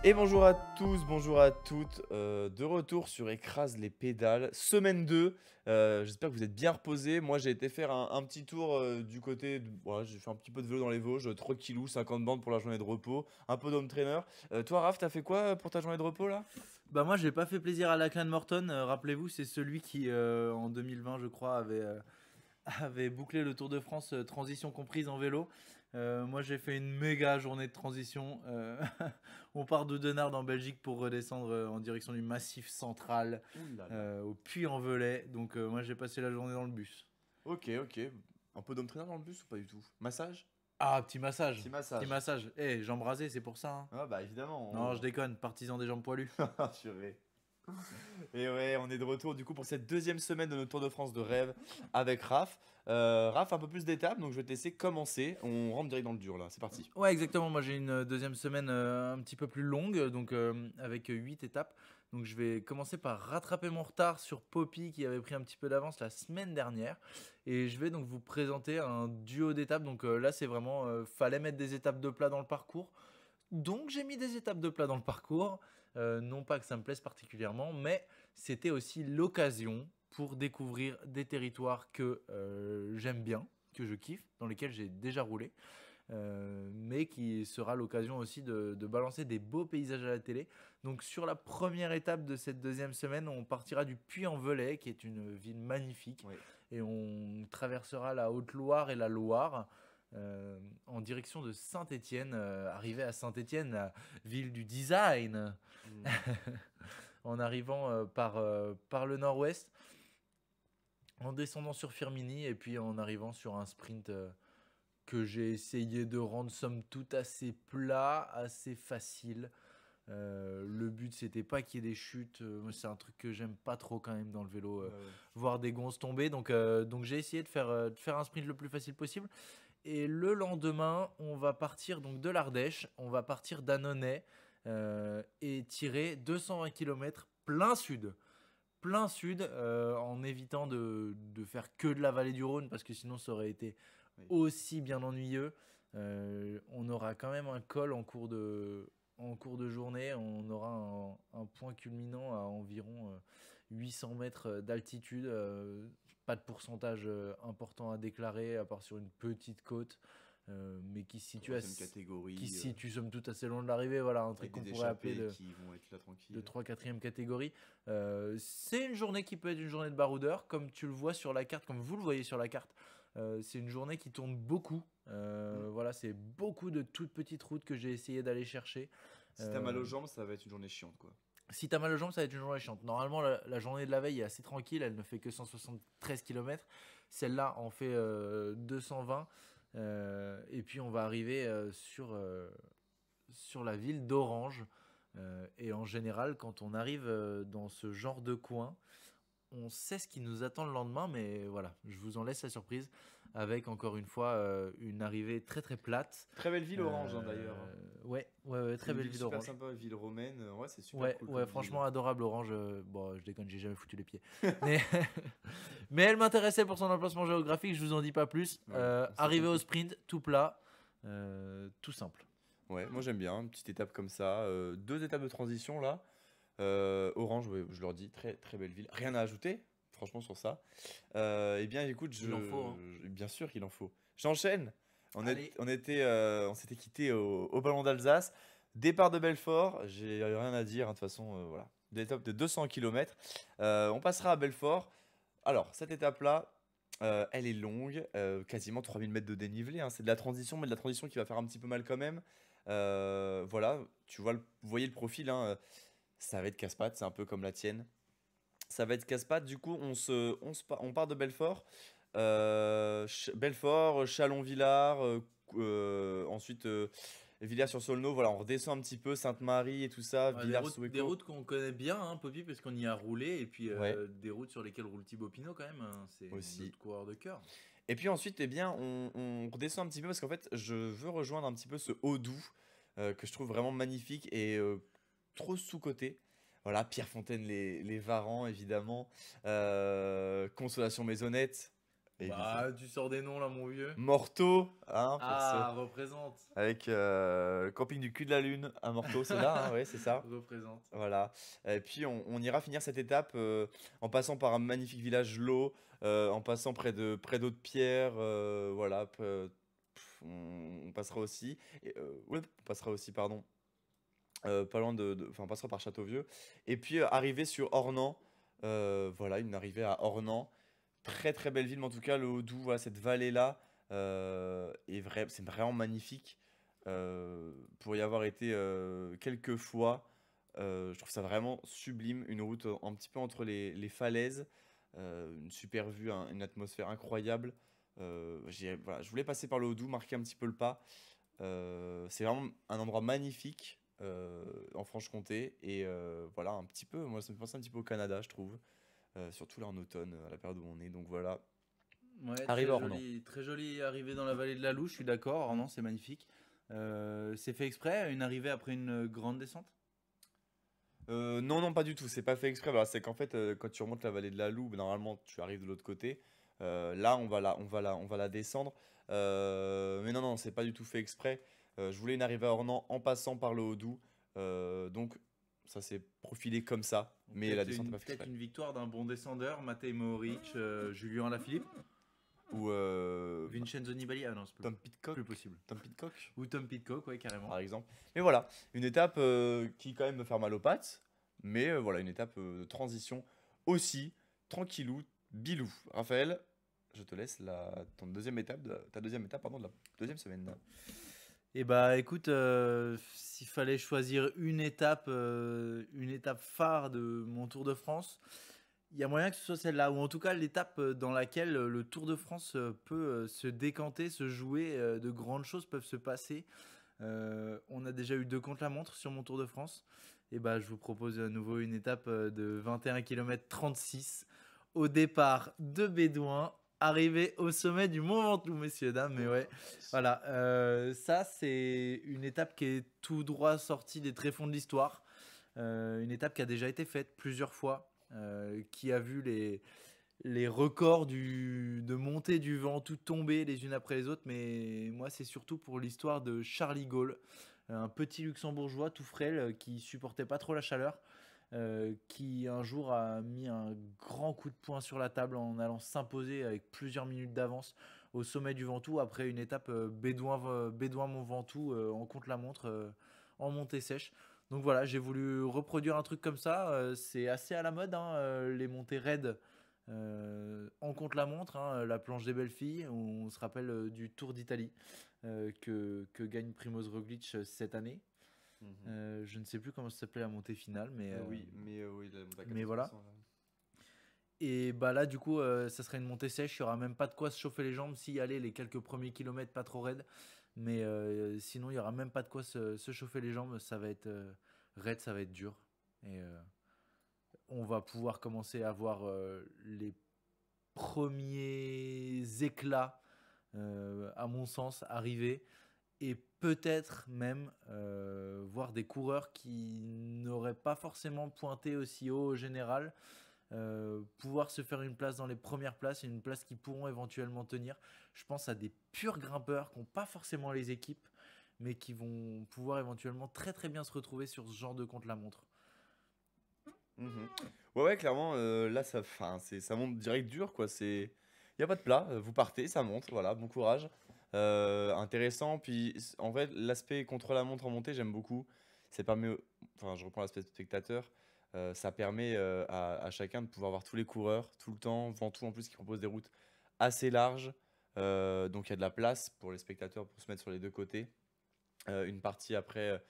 Et bonjour à tous, bonjour à toutes, de retour sur Écrase les pédales, semaine 2. J'espère que vous êtes bien reposés. Moi j'ai été faire un petit tour du côté, voilà, j'ai fait un petit peu de vélo dans les Vosges, 3 kilous, 50 bandes pour la journée de repos, un peu d'home trainer. Toi Raph, t'as fait quoi pour ta journée de repos là? Bah moi j'ai pas fait plaisir à Lachlan Morton, rappelez-vous c'est celui qui en 2020 je crois avait bouclé le Tour de France transition comprise en vélo. Moi j'ai fait une méga journée de transition. On part de Denard en Belgique pour redescendre en direction du Massif central Ouh là là. au Puy-en-Velay. Donc moi j'ai passé la journée dans le bus. Ok, ok. Un peu d'home trainer dans le bus ou pas du tout? Massage? Ah petit massage, Petit petit massage. massage. Eh jambes rasées c'est pour ça, hein. Ah bah évidemment. Non je déconne, partisan des jambes poilues. Purée. Et ouais, on est de retour du coup pour cette deuxième semaine de notre Tour de France de rêve avec Raph. Raph, un peu plus d'étapes, donc je vais te laisser commencer. On rentre direct dans le dur là, c'est parti. Ouais, exactement. Moi, j'ai une deuxième semaine un petit peu plus longue, donc avec 8 étapes. Donc, je vais commencer par rattraper mon retard sur Poppy qui avait pris un petit peu d'avance la semaine dernière. Et je vais donc vous présenter un duo d'étapes. Donc là, c'est vraiment, fallait mettre des étapes de plat dans le parcours. Donc, j'ai mis des étapes de plat dans le parcours. Non pas que ça me plaise particulièrement, mais c'était aussi l'occasion pour découvrir des territoires que j'aime bien, que je kiffe, dans lesquels j'ai déjà roulé. Mais qui sera l'occasion aussi de balancer des beaux paysages à la télé. Donc sur la première étape de cette deuxième semaine, on partira du Puy-en-Velay, qui est une ville magnifique, Oui. et on traversera la Haute-Loire et la Loire. En direction de Saint-Étienne, arrivé à Saint-Étienne, la ville du design, Hmm. en arrivant par le nord-ouest, en descendant sur Firminy et puis en arrivant sur un sprint que j'ai essayé de rendre somme toute assez plat, assez facile. Le but c'était pas qu'il y ait des chutes. Moi, c'est un truc que j'aime pas trop quand même dans le vélo, Ouais, ouais. voir des gonzes tomber. Donc j'ai essayé de faire un sprint le plus facile possible. Et le lendemain, on va partir donc de l'Ardèche, on va partir d'Annonay et tirer 220 km plein sud. Plein sud, en évitant de faire que de la vallée du Rhône parce que sinon ça aurait été Oui. aussi bien ennuyeux. On aura quand même un col en cours de journée. On aura un point culminant à environ 800 mètres d'altitude. Pas de pourcentage important à déclarer, à part sur une petite côte, mais Troisième qui catégorie, se situe somme toute assez loin de l'arrivée. Voilà, un truc avec qu'on des pourrait appeler échappés qui vont être là de tranquilles. 3 4 catégorie. C'est une journée qui peut être une journée de baroudeur, comme tu le vois sur la carte, comme vous le voyez sur la carte. C'est une journée qui tourne beaucoup. Hmm. Voilà, c'est beaucoup de toutes petites routes que j'ai essayé d'aller chercher. Si t'as mal Euh, aux jambes, ça va être une journée chiante quoi. Si t'as mal aux jambes, ça va être une journée chiante. Normalement, la journée de la veille est assez tranquille, elle ne fait que 173 km. Celle-là en fait 220. Et puis on va arriver sur la ville d'Orange. Et en général, quand on arrive dans ce genre de coin, on sait ce qui nous attend le lendemain, mais voilà, je vous en laisse la surprise avec encore une fois une arrivée très très plate. Très belle ville Orange hein, d'ailleurs, hein. Ouais, C'est très une belle ville ville super d'Orange. sympa, ville romaine. Ouais, c'est super Ouais, cool ouais, comme ville. franchement adorable Orange. Bon, je déconne, j'ai jamais foutu les pieds. Mais, mais elle m'intéressait pour son emplacement géographique, je vous en dis pas plus. Ouais, c'est Arrivé au compris. sprint, tout plat, tout simple. Ouais, moi j'aime bien, une petite étape comme ça. Deux étapes de transition là. Orange, ouais, je leur dis, très très belle ville. Rien à ajouter, franchement, sur ça. Eh bien, écoute, Il en faut, hein. bien sûr qu'il en faut. J'enchaîne. Allez. On s'était quitté au Ballon d'Alsace. Départ de Belfort, j'ai rien à dire, hein, de toute façon, voilà. Des étapes de 200 km. On passera à Belfort. Alors, cette étape-là, elle est longue, quasiment 3000 mètres de dénivelé, hein. C'est de la transition, mais de la transition qui va faire un petit peu mal quand même. Voilà, vous voyez le profil, hein, ça va être casse-pattes, c'est un peu comme la tienne. Ça va être casse-pattes, du coup, on part de Belfort. Belfort, Chalon-Villars, ensuite Villars-sur-Saulneau, voilà, on redescend un petit peu, Sainte-Marie et tout ça, Ouais, des Villars-sous-Écot. routes qu'on connaît bien, hein, Poppy, parce qu'on y a roulé, et puis Ouais, des routes sur lesquelles roule Thibaut Pinot quand même, hein, c'est aussi. notre coureur de cœur. Et puis ensuite, eh bien, on redescend un petit peu parce qu'en fait, je veux rejoindre un petit peu ce Haut-Doubs que je trouve vraiment magnifique et trop sous-coté. Voilà, Pierrefontaine, les Varans, évidemment. Consolation Maisonnette. Et Bah, tu sors des noms là, mon vieux. Morteau, hein, pour ce... Ah, représente. avec camping du cul de la lune à Morteau, c'est là, hein, ouais, c'est ça. Représente. Voilà. Et puis on ira finir cette étape en passant par un magnifique village Lô, en passant près d'autres pierres, voilà. On passera aussi, ouais, on passera aussi, pardon, pas loin enfin, on passera par Châteauvieux. Et puis arriver sur Ornans, voilà, une arrivée à Ornans. Très très belle ville, mais en tout cas, le Haut-Doubs, voilà, cette vallée-là, c'est vraiment magnifique. Pour y avoir été quelques fois, je trouve ça vraiment sublime. Une route un petit peu entre les falaises, une super vue, une atmosphère incroyable. Voilà, je voulais passer par le Haut-Doubs, marquer un petit peu le pas. C'est vraiment un endroit magnifique en Franche-Comté. Et voilà, un petit peu, moi ça me fait penser un petit peu au Canada, je trouve. Surtout là en automne, à la période où on est. Donc voilà, Ouais, arrive à Ornans. très joli arrivée dans la vallée de la Louche, je suis d'accord. Oh non, c'est magnifique. C'est fait exprès, une arrivée après une grande descente? Non, non, pas du tout. C'est pas fait exprès. Voilà, c'est qu'en fait, quand tu remontes la vallée de la Loue, normalement, tu arrives de l'autre côté. Là, on va la descendre. Mais non, non, c'est pas du tout fait exprès. Je voulais une arrivée à Ornans en passant par le Haut-Doubs. Donc, ça s'est profilé comme ça. Donc, Mais la descente n'est pas fait peut-être exprès. une victoire d'un bon descendeur, Matej Mohoric, Julien Alaphilippe, Ou Vincenzo Nibali. Ah non, c'est Tom Pidcock. plus possible. Tom Pidcock, Ou Tom Pidcock, ouais, carrément. par exemple. Mais voilà, une étape qui quand même me fait mal aux pattes. Mais voilà, une étape de transition aussi. Tranquillou, bilou. Raphaël, je te laisse ta deuxième étape pardon, de la deuxième semaine. Et bah écoute, s'il fallait choisir une étape phare de mon Tour de France, il y a moyen que ce soit celle-là, ou en tout cas l'étape dans laquelle le Tour de France peut se décanter, se jouer, de grandes choses peuvent se passer. On a déjà eu 2 contre-la-montre sur mon Tour de France. Et bah je vous propose à nouveau une étape de 21 km 36 au départ de Bédouin, arrivé au sommet du Mont Ventoux, messieurs, dames. Mais ouais, voilà, ça c'est une étape qui est tout droit sortie des tréfonds de l'histoire. Une étape qui a déjà été faite plusieurs fois, qui a vu les records de montée du Ventoux tomber les unes après les autres. Mais moi, c'est surtout pour l'histoire de Charlie Gaulle, un petit luxembourgeois tout frêle qui supportait pas trop la chaleur, qui un jour a mis un grand coup de poing sur la table en allant s'imposer avec plusieurs minutes d'avance au sommet du Ventoux après une étape Bédouin-Mont Ventoux en contre-la-montre en montée sèche. Donc voilà, j'ai voulu reproduire un truc comme ça. C'est assez à la mode, hein, les montées raides en contre-la-montre, hein, la planche des belles filles. On se rappelle du Tour d'Italie que gagne Primoz Roglic cette année. Je ne sais plus comment ça s'appelait la montée finale, Oui, mais oui, la montée à mais 14%, voilà. là. Et bah là, du coup, ça serait une montée sèche. Il n'y aura même pas de quoi se chauffer les jambes. Si, allez, les quelques premiers kilomètres pas trop raides. Mais sinon, il n'y aura même pas de quoi se chauffer les jambes. Ça va être raide, ça va être dur. Et on va pouvoir commencer à voir les premiers éclats, à mon sens, arriver. Et peut-être même voir des coureurs qui n'auraient pas forcément pointé aussi haut au général, pouvoir se faire une place dans les premières places et une place qu'ils pourront éventuellement tenir. Je pense à des purs grimpeurs qui n'ont pas forcément les équipes, mais qui vont pouvoir éventuellement très très bien se retrouver sur ce genre de contre-la-montre. Mhm. Ouais, ouais, clairement, là, ça monte direct dur, quoi. Il n'y a pas de plat, vous partez, ça monte, voilà, bon courage. Intéressant, puis en fait, l'aspect contre la montre en montée, j'aime beaucoup. Ça permet, enfin, je reprends l'aspect spectateur, ça permet à chacun de pouvoir voir tous les coureurs, tout le temps, Ventoux en plus qui propose des routes assez larges, donc il y a de la place pour les spectateurs pour se mettre sur les deux côtés. Une partie après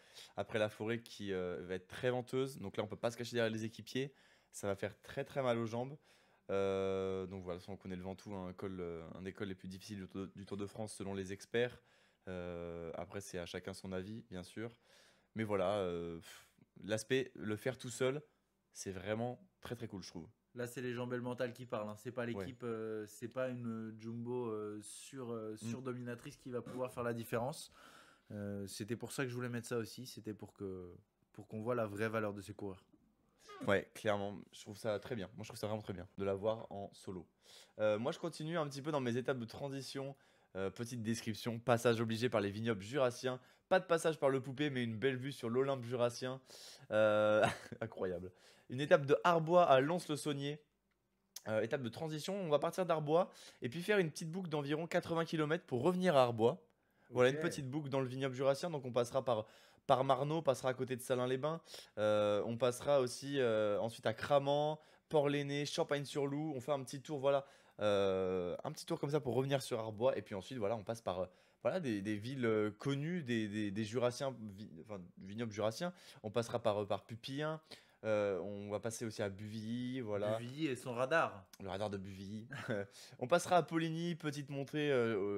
la forêt qui va être très venteuse. Donc là, on peut pas se cacher derrière les équipiers. Ça va faire très très mal aux jambes. Donc voilà, on connaît le Ventoux, un des cols les plus difficiles du Tour de France selon les experts. Après, c'est à chacun son avis, bien sûr. Mais voilà, l'aspect, le faire tout seul, c'est vraiment très très cool, je trouve. Là, c'est les jambes mentales qui parlent, hein. C'est pas Ouais. l'équipe, c'est pas une jumbo Mm. surdominatrice qui va pouvoir faire la différence. C'était pour ça que je voulais mettre ça aussi. C'était pour qu'on voit la vraie valeur de ces coureurs. Ouais, clairement, je trouve ça très bien. Moi, je trouve ça vraiment très bien de l'avoir en solo. Moi, je continue un petit peu dans mes étapes de transition. Petite description, passage obligé par les vignobles jurassiens. Pas de passage par le Poupée, mais une belle vue sur l'Olympe jurassien. Euh, Incroyable. Une étape de Arbois à Lons-le-Saunier. Étape de transition, on va partir d'Arbois et puis faire une petite boucle d'environ 80 kilomètres pour revenir à Arbois. Voilà, Ok. une petite boucle dans le vignoble jurassien. Donc on passera par Marnaux, on passera à côté de Salins-les-Bains. On passera aussi ensuite à Cramant, Port-Léné, Champagne-sur-Loup. On fait un petit tour, voilà, un petit tour comme ça pour revenir sur Arbois. Et puis ensuite, voilà, on passe par voilà, des villes connues, des Jurassiens, enfin, vignobles jurassiens. On passera par Pupillin. On va passer aussi à Buvilly, voilà. Buvilly et son radar. Le radar de Buvilly. On passera à Poligny, petite montée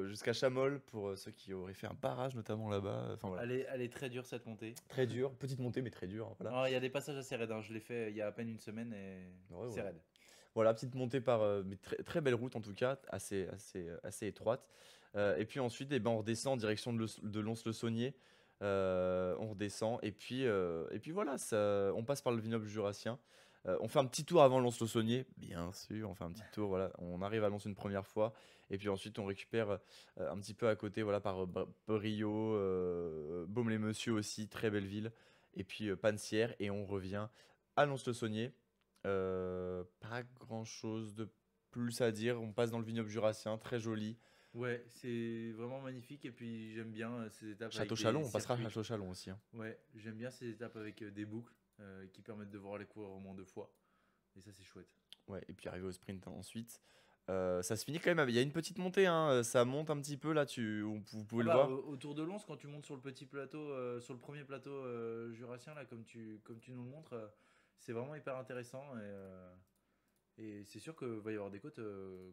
jusqu'à Chamol pour ceux qui auraient fait un barrage notamment là-bas. Enfin voilà, Elle est très dure cette montée. très dur, petite montée mais très dur. Voilà. Il y a des passages assez raides, hein. Je l'ai fait il y a à peine une semaine et Ouais, c'est voilà. raide. Voilà, petite montée par mais très, très belle route en tout cas, assez étroite. Et puis ensuite, eh ben, on redescend en direction de Lons-le-Saunier. On redescend et puis voilà, on passe par le vignoble jurassien. On fait un petit tour avant Lons-le-Saunier, bien sûr, on fait un petit tour, voilà, on arrive à Lons une première fois, et puis ensuite on récupère un petit peu à côté, voilà, par Briot, Baume-les-Messieurs aussi, très belle ville, et puis Pansières, et on revient à Lons-le-Saunier. Pas grand-chose de plus à dire, on passe dans le vignoble jurassien, très joli. Ouais, c'est vraiment magnifique et puis j'aime bien ces étapes avec Château des Chalon, on passera à circuits. Château Chalon aussi, hein. Ouais, j'aime bien ces étapes avec des boucles qui permettent de voir les coureurs au moins deux fois. Et ça, c'est chouette. Ouais, et puis arriver au sprint ensuite. Ça se finit quand même, il y a une petite montée, hein, ça monte un petit peu là, vous pouvez Ah le bah, voir. autour de Lons, quand tu montes sur le petit plateau, sur le premier plateau jurassien, là, comme tu nous le montres, c'est vraiment hyper intéressant. Et c'est sûr qu'il va y avoir des côtes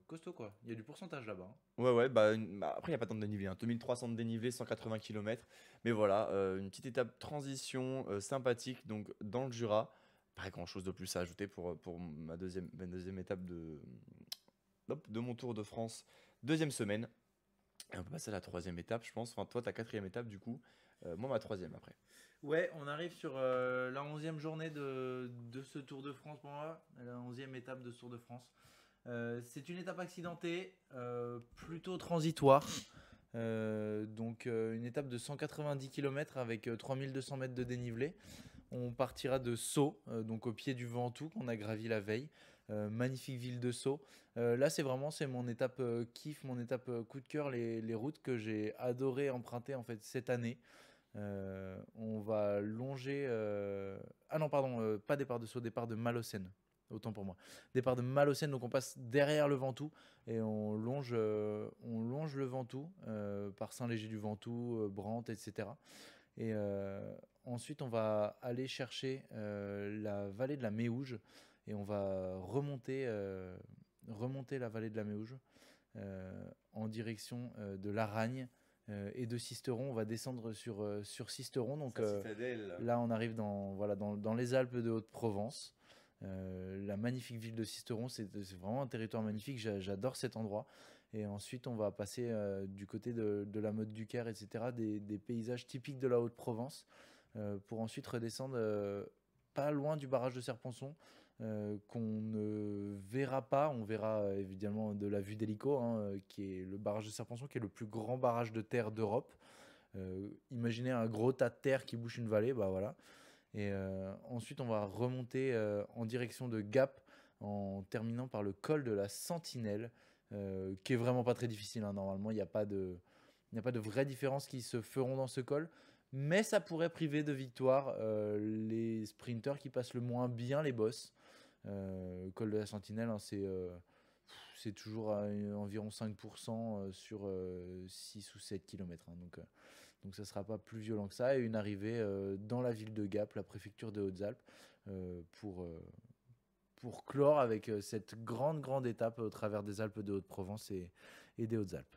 costauds, quoi. Il y a du pourcentage là-bas, hein. Ouais, ouais, bah, après il n'y a pas tant de dénivelé, hein, 2300 de dénivelé, 180 km. Mais voilà, une petite étape transition sympathique donc dans le Jura. Pas grand chose de plus à ajouter pour ma deuxième étape hop, de mon Tour de France, deuxième semaine. Et on peut passer à la troisième étape, je pense. Enfin, toi, ta quatrième étape, du coup. Moi, ma troisième après. Ouais, on arrive sur la 11e journée de ce Tour de France pour moi, la 11e étape de ce Tour de France. C'est une étape accidentée, plutôt transitoire. Une étape de 190 km avec 3200 mètres de dénivelé. On partira de Sceaux, donc au pied du Ventoux qu'on a gravi la veille. Magnifique ville de Sceaux. Là, c'est mon étape kiff, mon étape coup de cœur, les routes que j'ai adoré emprunter en fait cette année. On va longer. Ah non, pardon, pas départ de Sceaux, départ de Malocène. Autant pour moi. Départ de Malocène, donc on passe derrière le Ventoux et on longe le Ventoux par Saint-Léger-du-Ventoux, Brantes, etc. Et ensuite, on va aller chercher la vallée de la Méouge et on va remonter la vallée de la Méouge en direction de Laragne et de Sisteron. On va descendre sur Sisteron. Donc Citadelle. là, on arrive dans les Alpes de Haute-Provence. La magnifique ville de Sisteron, c'est vraiment un territoire magnifique. J'adore cet endroit. Et ensuite, on va passer du côté de la Motte du Caire, etc., des paysages typiques de la Haute-Provence, pour ensuite redescendre pas loin du barrage de Serponçon, qu'on ne verra pas. On verra évidemment de la vue d'hélico, hein, qui est le barrage de Serponçon, qui est le plus grand barrage de terre d'Europe. Imaginez un gros tas de terre qui bouche une vallée, bah voilà. Et ensuite, on va remonter en direction de Gap en terminant par le col de la Sentinelle, qui est vraiment pas très difficile, hein. Normalement, il n'y a pas de vraies différences qui se feront dans ce col. Mais ça pourrait priver de victoire les sprinteurs qui passent le moins bien les bosses. Le col de la Sentinelle, hein, c'est toujours à environ 5% sur 6 ou 7 km, hein. Donc ça ne sera pas plus violent que ça. Et une arrivée dans la ville de Gap, la préfecture des Hautes-Alpes, pour clore avec cette grande étape au travers des Alpes de Haute-Provence et des Hautes-Alpes.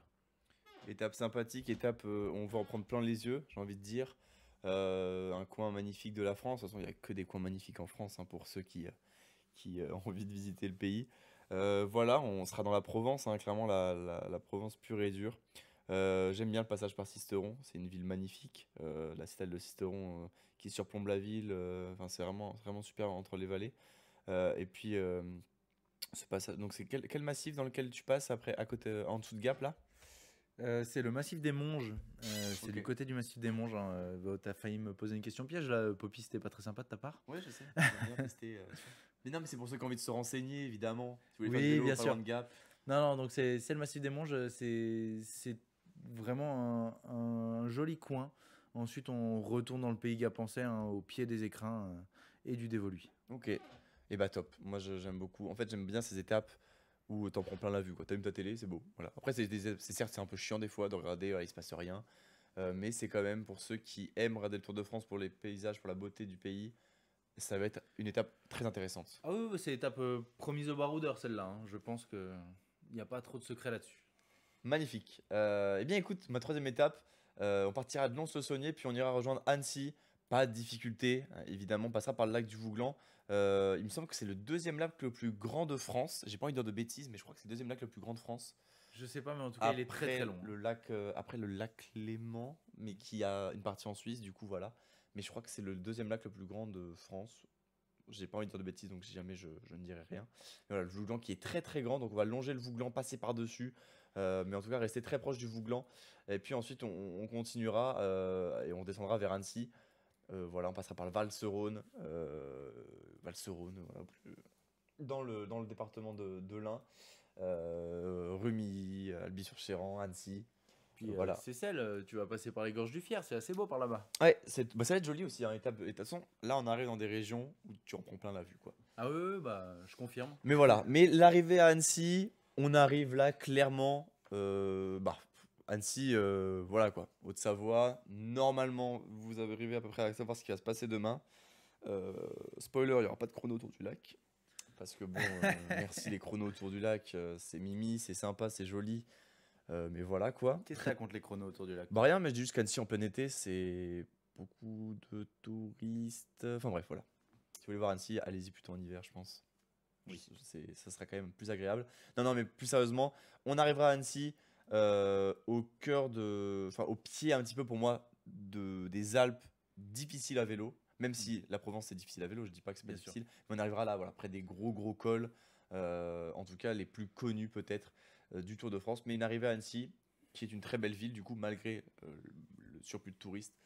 Étape sympathique, étape, on va en prendre plein les yeux, j'ai envie de dire. Un coin magnifique de la France. De toute façon, il n'y a que des coins magnifiques en France, hein, pour ceux qui ont envie de visiter le pays. Voilà, on sera dans la Provence, hein, clairement la Provence pure et dure. J'aime bien le passage par Sisteron, c'est une ville magnifique, la citadelle de Sisteron qui surplombe la ville, enfin c'est vraiment super entre les vallées. Et puis donc c'est quel massif dans lequel tu passes après, à côté, en dessous de Gap là? C'est le massif des Monges. C'est Ok. du côté du massif des Monges, hein. T'as failli me poser une question piège là, Poppy, c'était pas très sympa de ta part. Ouais, je sais, j'aime bien tester. Mais non, mais c'est pour ceux qui ont envie de se renseigner, évidemment. Si vous voulez faire du Oui, vélo, bien pas loin sûr. de Gap. Non, non, donc c'est le massif des Monges, c'est vraiment un joli coin. Ensuite, on retourne dans le pays gapençais, hein, au pied des écrins et du Dévoluy. Ok. Et bah top. Moi j'aime beaucoup. En fait, j'aime bien ces étapes où t'en prends plein la vue, quoi. T'allumes ta télé, c'est beau. Voilà. Après, c'est certes, c'est un peu chiant des fois de regarder, il se passe rien. Mais c'est quand même pour ceux qui aiment regarder le Tour de France pour les paysages, pour la beauté du pays, ça va être une étape très intéressante. Ah oui, oui, c'est l'étape promise au baroudeur celle-là, hein. Je pense que il n'y a pas trop de secret là-dessus. Magnifique. Eh bien, écoute, ma troisième étape, on partira de Lons-le-Saunier, puis on ira rejoindre Annecy. Pas de difficulté, évidemment, on passera par le lac du Vouglan. Il me semble que c'est le deuxième lac le plus grand de France. J'ai pas envie de dire de bêtises, mais je crois que c'est le deuxième lac le plus grand de France. Je sais pas, mais en tout cas, il est très très long, hein. Après le lac Léman, mais qui a une partie en Suisse, du coup, voilà. Mais je crois que c'est le deuxième lac le plus grand de France. J'ai pas envie de dire de bêtises, donc si jamais je ne dirai rien. Mais voilà, le Vouglan qui est très très grand, donc on va longer le Vouglan, passer par-dessus, mais en tout cas rester très proche du Vouglan. Et puis ensuite on continuera et on descendra vers Annecy. Voilà, on passera par le Val-Serône, voilà, dans le département de l'Ain, Rumilly, Alby-sur-Chéran, Annecy. Puis Voilà. c'est celle, tu vas passer par les gorges du Fier, c'est assez beau par là-bas. Ouais, ça va être joli aussi, hein, étape. Et de toute façon, là, on arrive dans des régions où tu en prends plein la vue, quoi. Ah oui, oui, bah je confirme. Mais voilà, mais l'arrivée à Annecy, on arrive là clairement. Annecy, voilà quoi, Haute-Savoie. Normalement, vous arrivez à peu près à savoir ce qui va se passer demain. Spoiler, il n'y aura pas de chrono autour du lac. Parce que bon, merci les chronos autour du lac, c'est mimi, c'est sympa, c'est joli. Mais voilà quoi. Qu'est-ce que t'as contre les chronos autour du lac? Bah rien, mais je dis juste qu'Annecy en plein été, c'est beaucoup de touristes. Enfin bref, voilà. Si vous voulez voir Annecy, allez-y plutôt en hiver, je pense. Oui. Ça sera quand même plus agréable. Non, non, mais plus sérieusement, on arrivera à Annecy au cœur enfin au pied un petit peu pour moi des Alpes difficiles à vélo. Même si la Provence c'est difficile à vélo, je dis pas que c'est pas Bien sûr. difficile, mais on arrivera là, voilà, près des gros cols, en tout cas les plus connus peut-être du Tour de France. Mais une arrivée à Annecy, qui est une très belle ville, du coup, malgré le surplus de touristes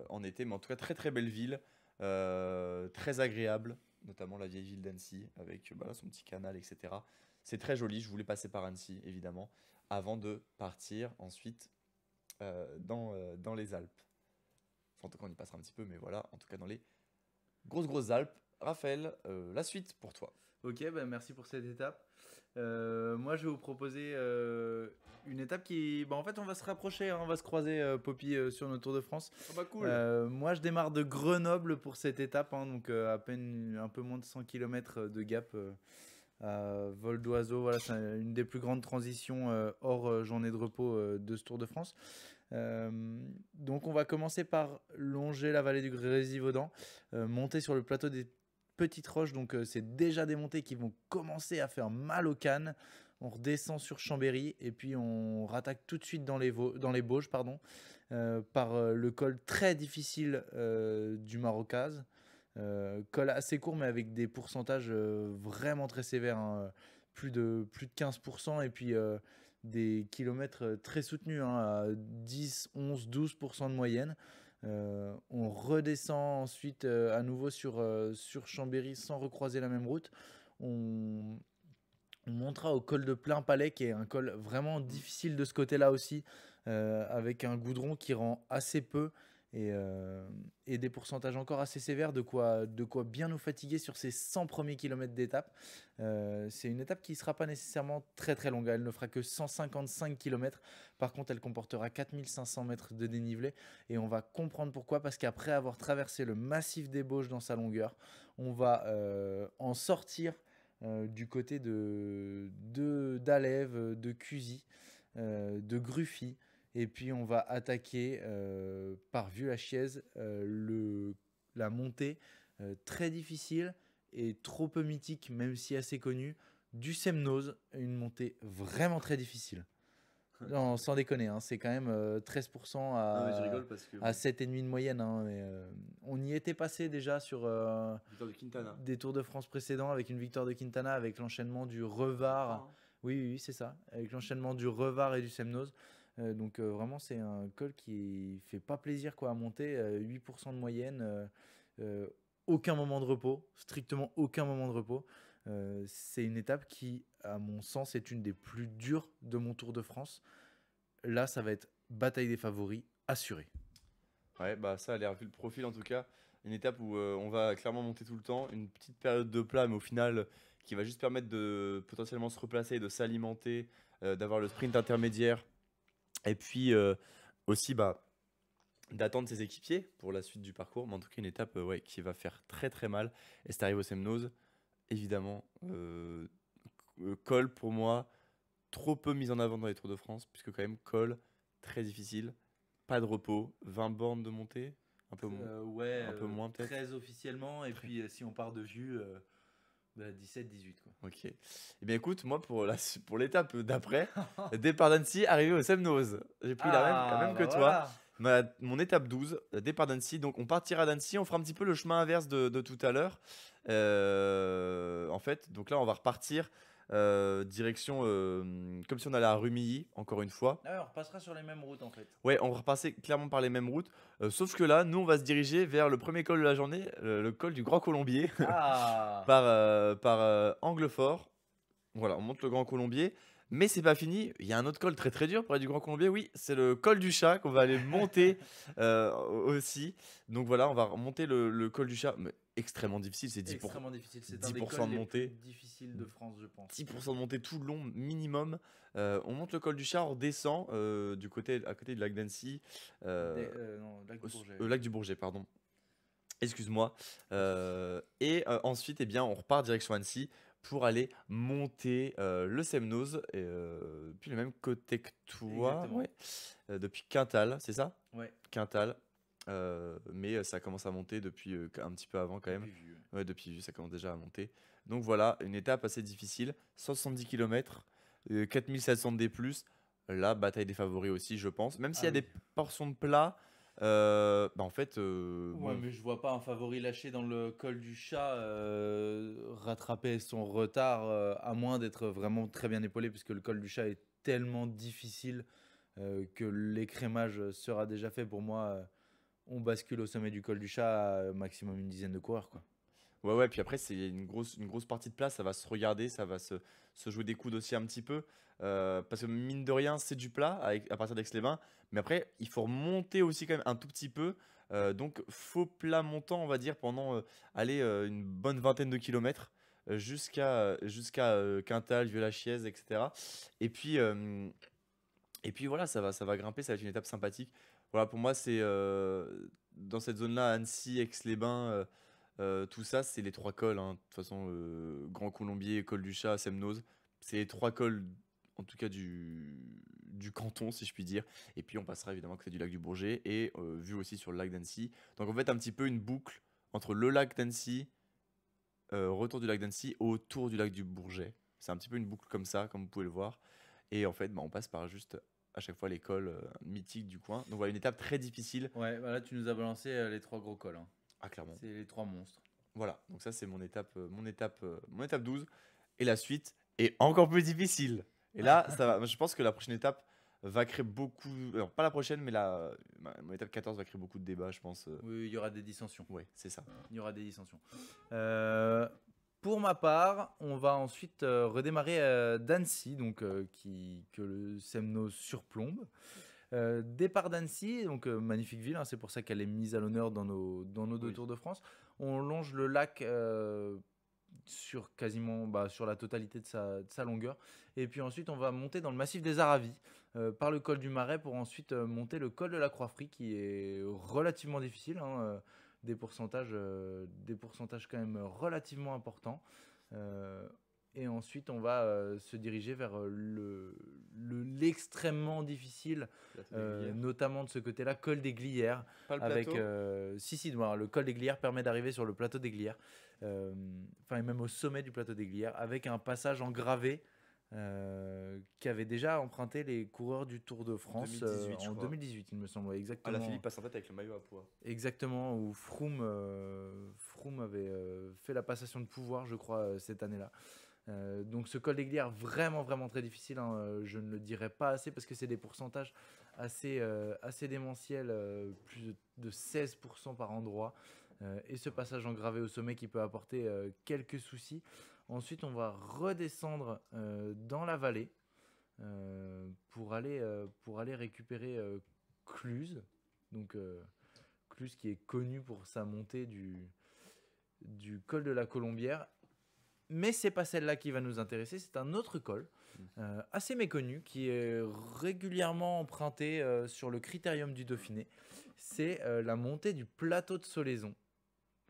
en été, mais en tout cas très très belle ville, très agréable, notamment la vieille ville d'Annecy avec bah, son petit canal, etc. C'est très joli, je voulais passer par Annecy évidemment, avant de partir ensuite dans les Alpes. Enfin, en tout cas, on y passera un petit peu, mais voilà, en tout cas dans les grosses Alpes. Raphaël, la suite pour toi. Ok, bah merci pour cette étape. Moi, je vais vous proposer une étape qui, bah, en fait, on va se rapprocher, hein, on va se croiser, Poppy, sur notre Tour de France. Ah bah cool. Moi, je démarre de Grenoble pour cette étape, hein, donc à peine un peu moins de 100 km de gap à vol d'oiseau. Voilà, c'est une des plus grandes transitions hors journée de repos de ce Tour de France. Euh, donc, on va commencer par longer la vallée du Grésivaudan, monter sur le plateau des Petites Roches. Donc, c'est déjà des montées qui vont commencer à faire mal aux cannes. On redescend sur Chambéry et puis on rattaque tout de suite dans les Bauges, pardon, par le col très difficile du Marocaz. Col assez court mais avec des pourcentages vraiment très sévères, hein, plus de 15% et puis des kilomètres très soutenus, hein, à 10, 11, 12% de moyenne. On redescend ensuite à nouveau sur Chambéry sans recroiser la même route. On, on montera au col de Plein Palais, qui est un col vraiment difficile de ce côté-là aussi, avec un goudron qui rend assez peu et des pourcentages encore assez sévères, de quoi bien nous fatiguer sur ces 100 premiers kilomètres d'étape. C'est une étape qui ne sera pas nécessairement très très longue, elle ne fera que 155 km. Par contre, elle comportera 4500 mètres de dénivelé et on va comprendre pourquoi, parce qu'après avoir traversé le massif des Bauges dans sa longueur, on va en sortir du côté d'Alève, de Cusy, de Gruffy. Et puis on va attaquer par Vieux-la-Chièze la montée très difficile et trop peu mythique, même si assez connue, du Semnoz, une montée vraiment très difficile. Non, sans déconner, hein, c'est quand même 13% Non, mais je rigole parce que à bon, 7,5 de moyenne, hein, mais, on y était passé déjà sur victoire de Quintana. des Tours de France précédents avec une victoire de Quintana, avec l'enchaînement du Je crois, Revard. hein. Oui, oui, oui, c'est ça. Avec l'enchaînement du Revard et du Semnoz. Donc vraiment, c'est un col qui fait pas plaisir quoi, à monter. 8% de moyenne. Euh, aucun moment de repos. Strictement aucun moment de repos. C'est une étape qui, à mon sens, est une des plus dures de mon Tour de France. Là, ça va être bataille des favoris assurée. Ouais, bah ça a l'air, vu le profil en tout cas, une étape où on va clairement monter tout le temps, une petite période de plat, mais au final qui va juste permettre de potentiellement se replacer, de s'alimenter, d'avoir le sprint intermédiaire, et puis aussi bah, d'attendre ses équipiers pour la suite du parcours. Mais en tout cas, une étape ouais, qui va faire très très mal. Et c'est arrivé au Semnoz, évidemment, col pour moi, trop peu mis en avant dans les Tours de France, puisque quand même col, très difficile, pas de repos, 20 bornes de montée, Ouais, un peu moins peut-être. 13 officiellement, et puis si on part de vue, 17-18 quoi. Ok. Eh bien écoute, moi pour l'étape d'après, départ d'Annecy, arrivé au Semnoz. J'ai pris la Ah, même que bah toi. voilà. Mon étape 12, départ d'Annecy. Donc on partira d'Annecy, on fera un petit peu le chemin inverse de tout à l'heure. En fait, donc là on va repartir direction comme si on allait à Rumilly, encore une fois. Ah ouais, on repassera sur les mêmes routes en fait. Ouais, on va repasser clairement par les mêmes routes. Sauf que là, nous on va se diriger vers le premier col de la journée, le col du Grand Colombier, Ah, par Anglefort. Voilà, on monte le Grand Colombier. Mais c'est pas fini. Il y a un autre col très très dur près du Grand Colombier. Oui, c'est le col du Chat qu'on va aller monter aussi. Donc voilà, on va monter le col du Chat. Mais extrêmement difficile, c'est 10%, extrêmement difficile. C'est un des 10% cols de les plus montée. difficiles de France, je pense. 10% de montée tout le long, minimum. On monte le col du Chat, on descend à côté du lac d'Annecy. Non, Lac du Bourget. Lac du Bourget, pardon. Excuse-moi. Et ensuite, eh bien, on repart direction Annecy pour aller monter le Semnoz, et, puis le même côté que toi, Exactement. ouais, depuis Quintal, c'est ça? Ouais. Quintal. Mais ça commence à monter depuis un petit peu avant quand même. Depuis vue, ouais. Ouais, depuis ça commence déjà à monter. Donc voilà, une étape assez difficile. 170 km, 4700 D+. La bataille des favoris aussi, je pense. Même s'il y Ah a oui. des portions de plat, bah en fait, Ouais, bon, mais je vois pas un favori lâché dans le col du Chat rattraper son retard, à moins d'être vraiment très bien épaulé, puisque le col du Chat est tellement difficile que l'écrémage sera déjà fait. Pour moi, on bascule au sommet du col du Chat à maximum une dizaine de coureurs, quoi. ouais, ouais, puis après, c'est une grosse partie de place, ça va se regarder, ça va se jouer des coudes aussi un petit peu. Parce que mine de rien, c'est du plat à partir d'Aix-les-Bains. Mais après, il faut remonter aussi quand même un tout petit peu. Donc, faux plat montant, on va dire, pendant allez, une bonne vingtaine de kilomètres jusqu'à Quintal, Vieux-la-Chièze, etc. Et puis, euh, et puis voilà, ça va grimper, ça va être une étape sympathique. Voilà, pour moi, c'est dans cette zone-là, Annecy, Aix-les-Bains, tout ça, c'est les trois cols, hein. De toute façon, Grand Colombier, Col du Chat, Semnoz, c'est les trois cols, en tout cas du canton, si je puis dire. Et puis on passera évidemment à côté du lac du Bourget et vu aussi sur le lac d'Annecy. Donc en fait, un petit peu une boucle entre le lac d'Annecy, retour du lac d'Annecy, autour du lac du Bourget. C'est un petit peu une boucle comme ça, comme vous pouvez le voir. Et en fait, bah, on passe par juste à chaque fois l'école mythique du coin. Donc voilà, une étape très difficile. Ouais, bah là, tu nous as balancé les trois gros cols, hein. Ah, clairement. C'est les trois monstres. Voilà, donc ça c'est mon étape 12. Et la suite est encore plus difficile. Et là, ça va, je pense que la prochaine étape va créer beaucoup. Alors, pas la prochaine, mais mon étape 14 va créer beaucoup de débats, je pense. Oui, il y aura des dissensions. Ouais, c'est ça. Il y aura des dissensions. Pour ma part, on va ensuite redémarrer d'Annecy, donc que le Semnoz surplombe. Départ d'Annecy, donc magnifique ville, hein, c'est pour ça qu'elle est mise à l'honneur dans nos deux Oui. Tours de France. On longe le lac sur quasiment sur la totalité de sa longueur. Et puis ensuite, on va monter dans le massif des Aravis par le col du Marais pour ensuite monter le col de la Croix-Frie qui est relativement difficile, hein, des pourcentages quand même relativement importants. Et ensuite, on va se diriger vers l'extrêmement difficile, notamment de ce côté-là, col des Glières. Pas le Avec, plateau. si, voilà, le col des Glières permet d'arriver sur le plateau des Glières, enfin, et même au sommet du plateau des Glières, avec un passage en gravé qui avait déjà emprunté les coureurs du Tour de France 2018, je en crois. 2018, il me semble, ouais, Ah, exactement. la Philippe passe en tête avec le maillot à poids. Exactement, où Froome avait fait la passation de pouvoir, je crois, cette année-là. Donc ce col des Glières, vraiment, vraiment très difficile, hein, je ne le dirais pas assez parce que c'est des pourcentages assez démentiels, plus de 16% par endroit. Et ce passage en gravé au sommet qui peut apporter quelques soucis. Ensuite, on va redescendre dans la vallée pour aller récupérer Cluse. Donc Cluse qui est connu pour sa montée du col de la Colombière. Mais c'est pas celle-là qui va nous intéresser, c'est un autre col assez méconnu qui est régulièrement emprunté sur le critérium du Dauphiné. C'est la montée du plateau de Solaison,